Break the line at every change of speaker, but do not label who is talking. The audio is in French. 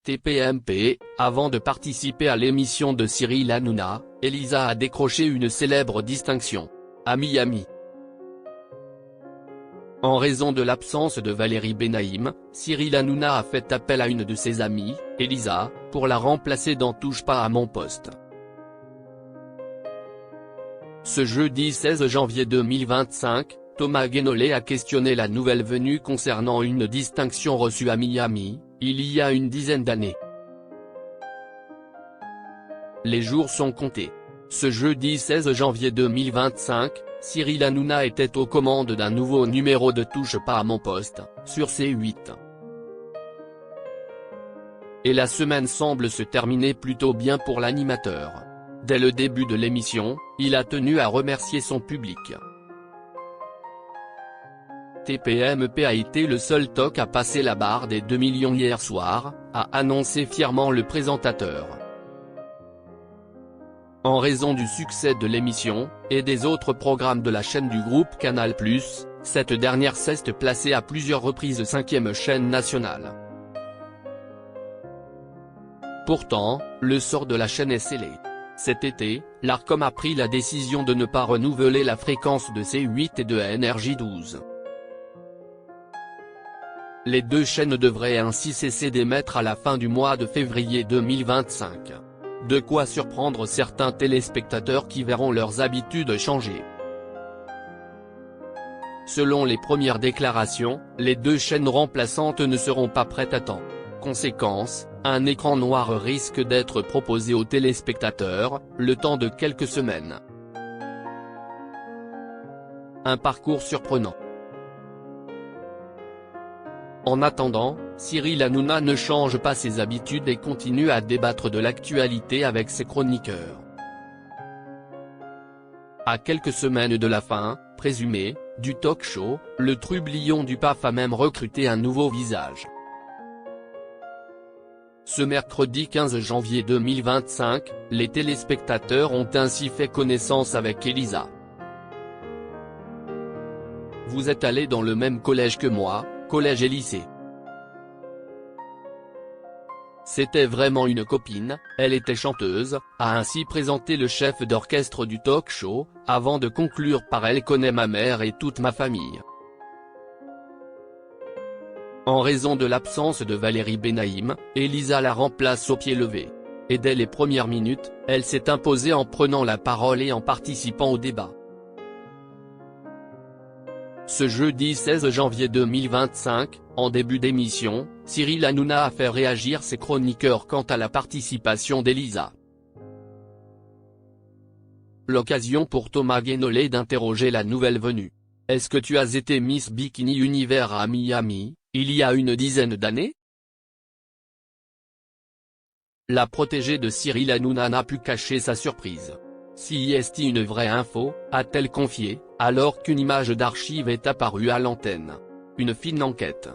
TPMP, avant de participer à l'émission de Cyril Hanouna, Elisa a décroché une célèbre distinction. À Miami. En raison de l'absence de Valérie Benaïm, Cyril Hanouna a fait appel à une de ses amies, Elisa, pour la remplacer dans Touche pas à mon poste. Ce jeudi 16 janvier 2025, Thomas Guénolé a questionné la nouvelle venue concernant une distinction reçue à Miami, il y a une dizaine d'années. Les jours sont comptés. Ce jeudi 16 janvier 2025, Cyril Hanouna était aux commandes d'un nouveau numéro de Touche pas à mon poste, sur C8. Et la semaine semble se terminer plutôt bien pour l'animateur. Dès le début de l'émission, il a tenu à remercier son public. TPMP a été le seul talk à passer la barre des 2 millions hier soir, a annoncé fièrement le présentateur. En raison du succès de l'émission, et des autres programmes de la chaîne du groupe Canal+, cette dernière s'est placée à plusieurs reprises 5e chaîne nationale. Pourtant, le sort de la chaîne est scellé. Cet été, l'Arcom a pris la décision de ne pas renouveler la fréquence de C8 et de NRJ12. Les deux chaînes devraient ainsi cesser d'émettre à la fin du mois de février 2025. De quoi surprendre certains téléspectateurs qui verront leurs habitudes changer. Selon les premières déclarations, les deux chaînes remplaçantes ne seront pas prêtes à temps. Conséquence, un écran noir risque d'être proposé aux téléspectateurs, le temps de quelques semaines. Un parcours surprenant. En attendant, Cyril Hanouna ne change pas ses habitudes et continue à débattre de l'actualité avec ses chroniqueurs. À quelques semaines de la fin, présumée, du talk-show, le trublion du PAF a même recruté un nouveau visage. Ce mercredi 15 janvier 2025, les téléspectateurs ont ainsi fait connaissance avec Elisa. Vous êtes allé dans le même collège que moi, collège et lycée. C'était vraiment une copine, elle était chanteuse, a ainsi présenté le chef d'orchestre du talk-show, avant de conclure par elle connaît ma mère et toute ma famille. En raison de l'absence de Valérie Benaïm, Elisa la remplace au pied levé. Et dès les premières minutes, elle s'est imposée en prenant la parole et en participant au débat. Ce jeudi 16 janvier 2025, en début d'émission, Cyril Hanouna a fait réagir ses chroniqueurs quant à la participation d'Elisa. L'occasion pour Thomas Guénolé d'interroger la nouvelle venue. Est-ce que tu as été Miss Bikini Univers à Miami, il y a une dizaine d'années? La protégée de Cyril Hanouna n'a pu cacher sa surprise. Si est une vraie info, a-t-elle confié, alors qu'une image d'archive est apparue à l'antenne. Une fine enquête.